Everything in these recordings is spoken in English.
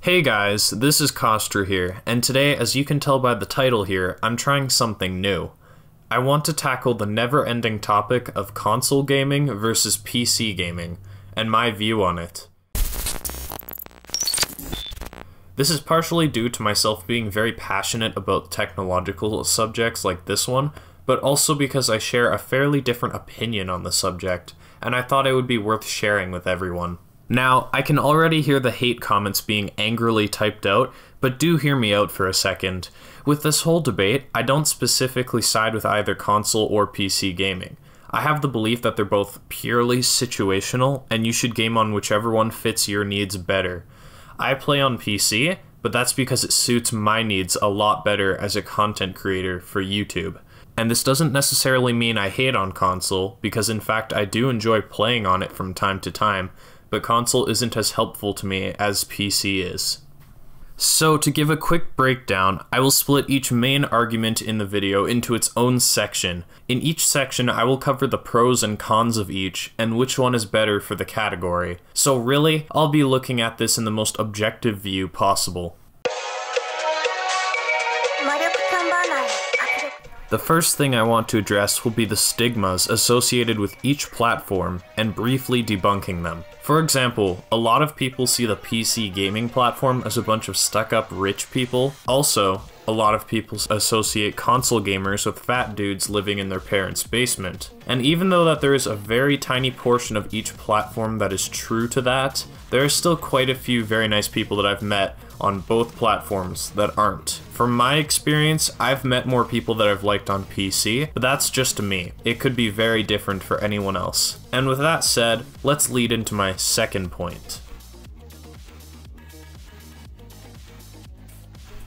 Hey guys, this is Caustra here, and today, as you can tell by the title here, I'm trying something new. I want to tackle the never-ending topic of console gaming versus PC gaming, and my view on it. This is partially due to myself being very passionate about technological subjects like this one, but also because I share a fairly different opinion on the subject, and I thought it would be worth sharing with everyone. Now, I can already hear the hate comments being angrily typed out, but do hear me out for a second. With this whole debate, I don't specifically side with either console or PC gaming. I have the belief that they're both purely situational, and you should game on whichever one fits your needs better. I play on PC, but that's because it suits my needs a lot better as a content creator for YouTube. And this doesn't necessarily mean I hate on console, because in fact I do enjoy playing on it from time to time, but console isn't as helpful to me as PC is. So to give a quick breakdown, I will split each main argument in the video into its own section. In each section, I will cover the pros and cons of each, and which one is better for the category. So really, I'll be looking at this in the most objective view possible. The first thing I want to address will be the stigmas associated with each platform and briefly debunking them. For example, a lot of people see the PC gaming platform as a bunch of stuck-up rich people. Also, a lot of people associate console gamers with fat dudes living in their parents' basement. And even though that there is a very tiny portion of each platform that is true to that, there are still quite a few very nice people that I've met on both platforms that aren't. From my experience, I've met more people that I've liked on PC, but that's just me. It could be very different for anyone else. And with that said, let's lead into my second point.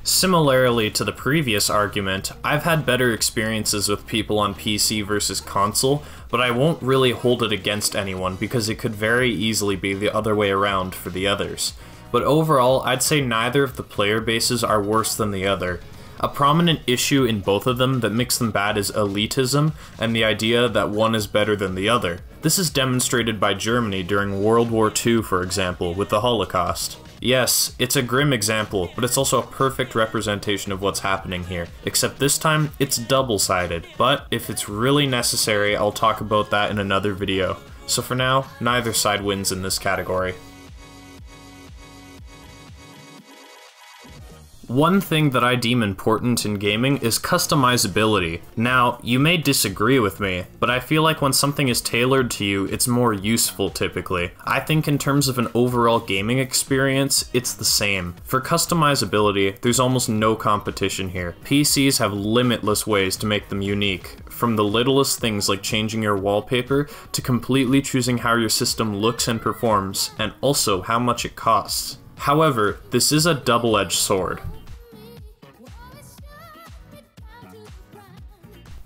Similarly to the previous argument, I've had better experiences with people on PC versus console, but I won't really hold it against anyone because it could very easily be the other way around for the others. But overall, I'd say neither of the player bases are worse than the other. A prominent issue in both of them that makes them bad is elitism and the idea that one is better than the other. This is demonstrated by Germany during World War II, for example, with the Holocaust. Yes, it's a grim example, but it's also a perfect representation of what's happening here, except this time, it's double-sided. But if it's really necessary, I'll talk about that in another video. So for now, neither side wins in this category. One thing that I deem important in gaming is customizability. Now, you may disagree with me, but I feel like when something is tailored to you, it's more useful typically. I think in terms of an overall gaming experience, it's the same. For customizability, there's almost no competition here. PCs have limitless ways to make them unique, from the littlest things like changing your wallpaper to completely choosing how your system looks and performs, and also how much it costs. However, this is a double-edged sword.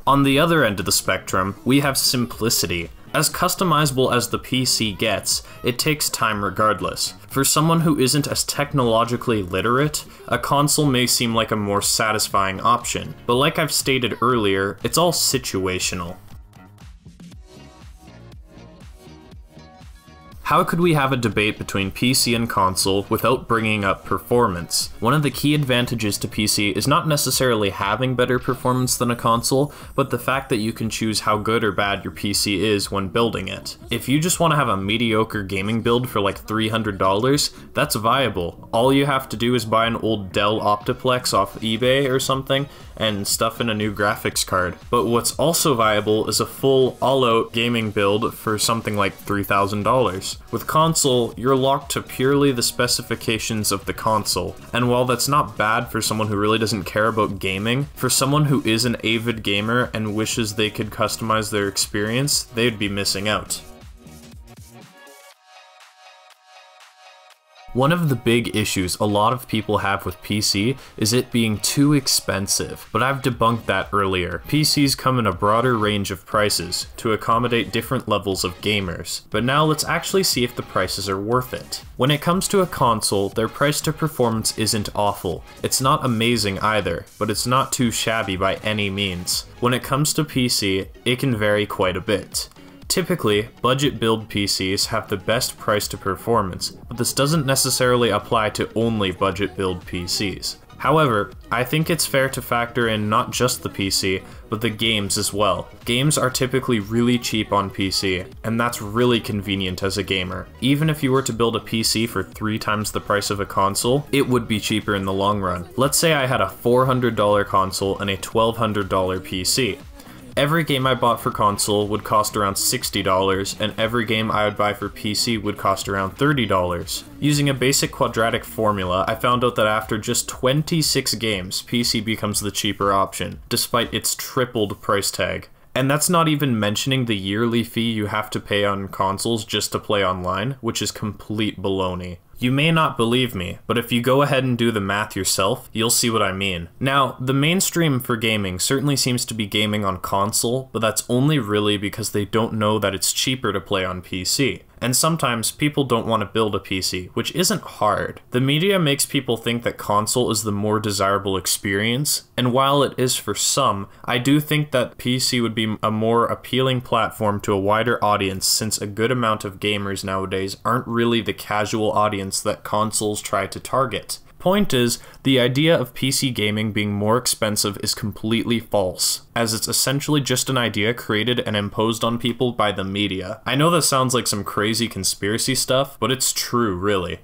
On the other end of the spectrum, we have simplicity. As customizable as the PC gets, it takes time regardless. For someone who isn't as technologically literate, a console may seem like a more satisfying option, but like I've stated earlier, it's all situational. How could we have a debate between PC and console without bringing up performance? One of the key advantages to PC is not necessarily having better performance than a console, but the fact that you can choose how good or bad your PC is when building it. If you just want to have a mediocre gaming build for like $300, that's viable. All you have to do is buy an old Dell Optiplex off eBay or something, and stuff in a new graphics card. But what's also viable is a full, all-out gaming build for something like $3,000. With console, you're locked to purely the specifications of the console, and while that's not bad for someone who really doesn't care about gaming, for someone who is an avid gamer and wishes they could customize their experience, they'd be missing out. One of the big issues a lot of people have with PC is it being too expensive, but I've debunked that earlier. PCs come in a broader range of prices to accommodate different levels of gamers, but now let's actually see if the prices are worth it. When it comes to a console, their price to performance isn't awful. It's not amazing either, but it's not too shabby by any means. When it comes to PC, it can vary quite a bit. Typically, budget build PCs have the best price to performance, but this doesn't necessarily apply to only budget build PCs. However, I think it's fair to factor in not just the PC, but the games as well. Games are typically really cheap on PC, and that's really convenient as a gamer. Even if you were to build a PC for 3 times the price of a console, it would be cheaper in the long run. Let's say I had a $400 console and a $1,200 PC. Every game I bought for console would cost around $60, and every game I would buy for PC would cost around $30. Using a basic quadratic formula, I found out that after just 26 games, PC becomes the cheaper option, despite its tripled price tag. And that's not even mentioning the yearly fee you have to pay on consoles just to play online, which is complete baloney. You may not believe me, but if you go ahead and do the math yourself, you'll see what I mean. Now, the mainstream for gaming certainly seems to be gaming on console, but that's only really because they don't know that it's cheaper to play on PC. And sometimes people don't want to build a PC, which isn't hard. The media makes people think that console is the more desirable experience, and while it is for some, I do think that PC would be a more appealing platform to a wider audience, since a good amount of gamers nowadays aren't really the casual audience that consoles try to target. Point is, the idea of PC gaming being more expensive is completely false, as it's essentially just an idea created and imposed on people by the media. I know this sounds like some crazy conspiracy stuff, but it's true, really.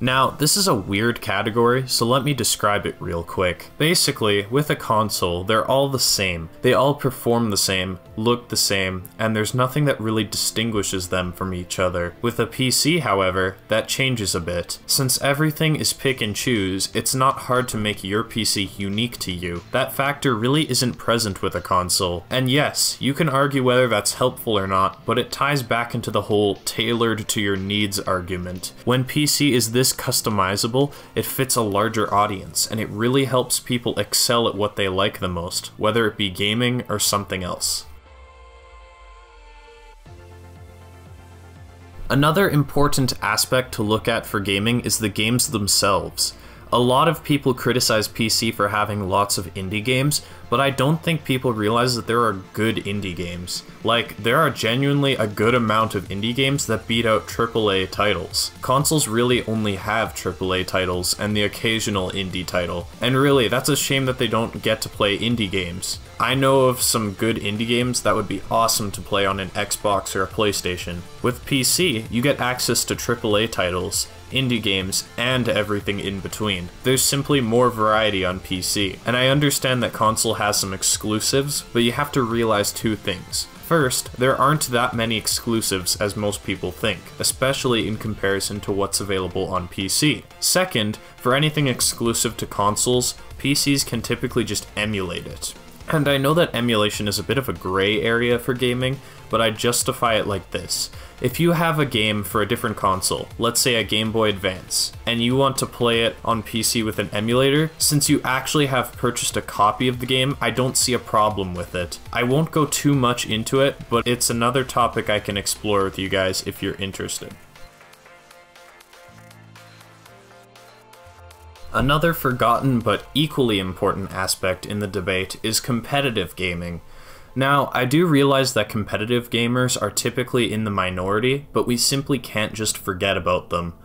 Now, this is a weird category, so let me describe it real quick. Basically, with a console, they're all the same. They all perform the same, look the same, and there's nothing that really distinguishes them from each other. With a PC, however, that changes a bit. Since everything is pick and choose, it's not hard to make your PC unique to you. That factor really isn't present with a console. And yes, you can argue whether that's helpful or not, but it ties back into the whole tailored to your needs argument. When PC is this customizable, it fits a larger audience, and it really helps people excel at what they like the most, whether it be gaming or something else. Another important aspect to look at for gaming is the games themselves. A lot of people criticize PC for having lots of indie games, but I don't think people realize that there are good indie games. Like, there are genuinely a good amount of indie games that beat out AAA titles. Consoles really only have AAA titles and the occasional indie title, and really, that's a shame that they don't get to play indie games. I know of some good indie games that would be awesome to play on an Xbox or a PlayStation. With PC, you get access to AAA titles, indie games, and everything in between. There's simply more variety on PC, and I understand that console has some exclusives, but you have to realize 2 things. First, there aren't that many exclusives as most people think, especially in comparison to what's available on PC. Second, for anything exclusive to consoles, PCs can typically just emulate it. And I know that emulation is a bit of a gray area for gaming, but I justify it like this. If you have a game for a different console, let's say a Game Boy Advance, and you want to play it on PC with an emulator, since you actually have purchased a copy of the game, I don't see a problem with it. I won't go too much into it, but it's another topic I can explore with you guys if you're interested. Another forgotten but equally important aspect in the debate is competitive gaming. Now, I do realize that competitive gamers are typically in the minority, but we simply can't just forget about them.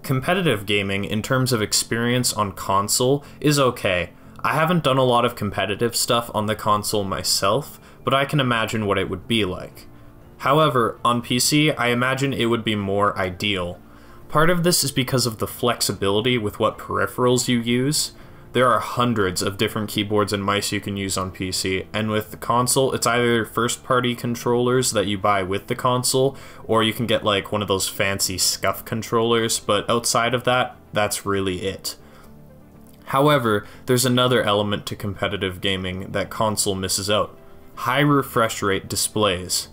Competitive gaming, in terms of experience on console, is okay. I haven't done a lot of competitive stuff on the console myself, but I can imagine what it would be like. However, on PC, I imagine it would be more ideal. Part of this is because of the flexibility with what peripherals you use. There are hundreds of different keyboards and mice you can use on PC, and with the console, it's either first-party controllers that you buy with the console, or you can get like one of those fancy SCUF controllers, but outside of that, that's really it. However, there's another element to competitive gaming that console misses out: high refresh rate displays.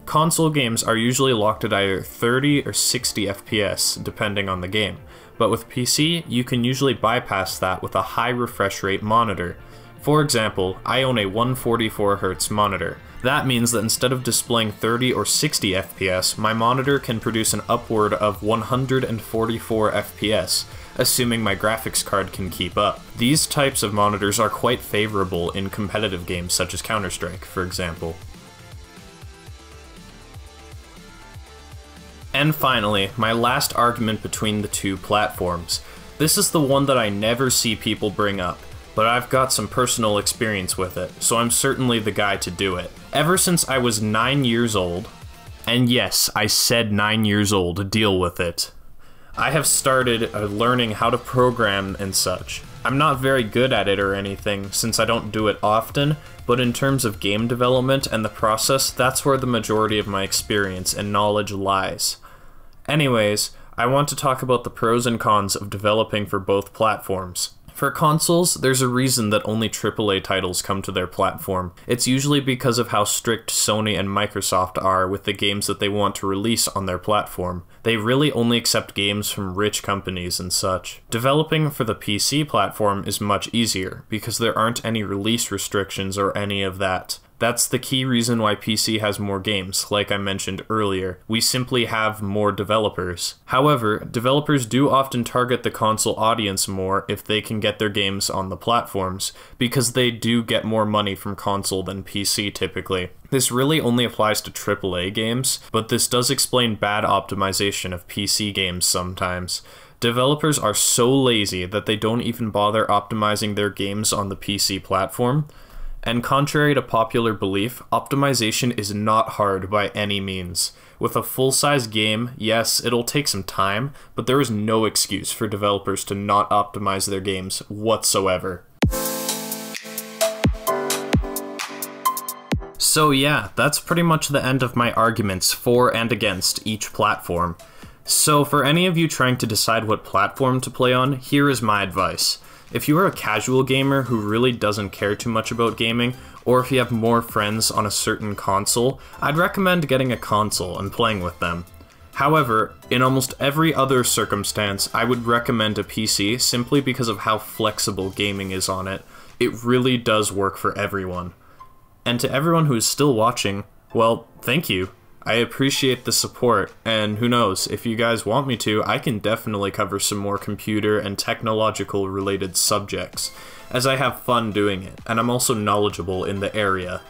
Console games are usually locked at either 30 or 60 FPS, depending on the game, but with PC, you can usually bypass that with a high refresh rate monitor. For example, I own a 144Hz monitor. That means that instead of displaying 30 or 60 FPS, my monitor can produce an upward of 144 FPS, assuming my graphics card can keep up. These types of monitors are quite favorable in competitive games such as Counter-Strike, for example. And finally, my last argument between the two platforms. This is the one that I never see people bring up, but I've got some personal experience with it, so I'm certainly the guy to do it. Ever since I was 9 years old, and yes, I said 9 years old, deal with it, I have started learning how to program and such. I'm not very good at it or anything, since I don't do it often, but in terms of game development and the process, that's where the majority of my experience and knowledge lies. Anyways, I want to talk about the pros and cons of developing for both platforms. For consoles, there's a reason that only AAA titles come to their platform. It's usually because of how strict Sony and Microsoft are with the games that they want to release on their platform. They really only accept games from rich companies and such. Developing for the PC platform is much easier, because there aren't any release restrictions or any of that. That's the key reason why PC has more games, like I mentioned earlier. We simply have more developers. However, developers do often target the console audience more if they can get their games on the platforms, because they do get more money from console than PC typically. This really only applies to AAA games, but this does explain bad optimization of PC games sometimes. Developers are so lazy that they don't even bother optimizing their games on the PC platform. And contrary to popular belief, optimization is not hard by any means. With a full-size game, yes, it'll take some time, but there is no excuse for developers to not optimize their games whatsoever. So yeah, that's pretty much the end of my arguments for and against each platform. So for any of you trying to decide what platform to play on, here is my advice. If you are a casual gamer who really doesn't care too much about gaming, or if you have more friends on a certain console, I'd recommend getting a console and playing with them. However, in almost every other circumstance, I would recommend a PC simply because of how flexible gaming is on it. It really does work for everyone. And to everyone who is still watching, well, thank you. I appreciate the support, and who knows, if you guys want me to, I can definitely cover some more computer and technological related subjects, as I have fun doing it, and I'm also knowledgeable in the area.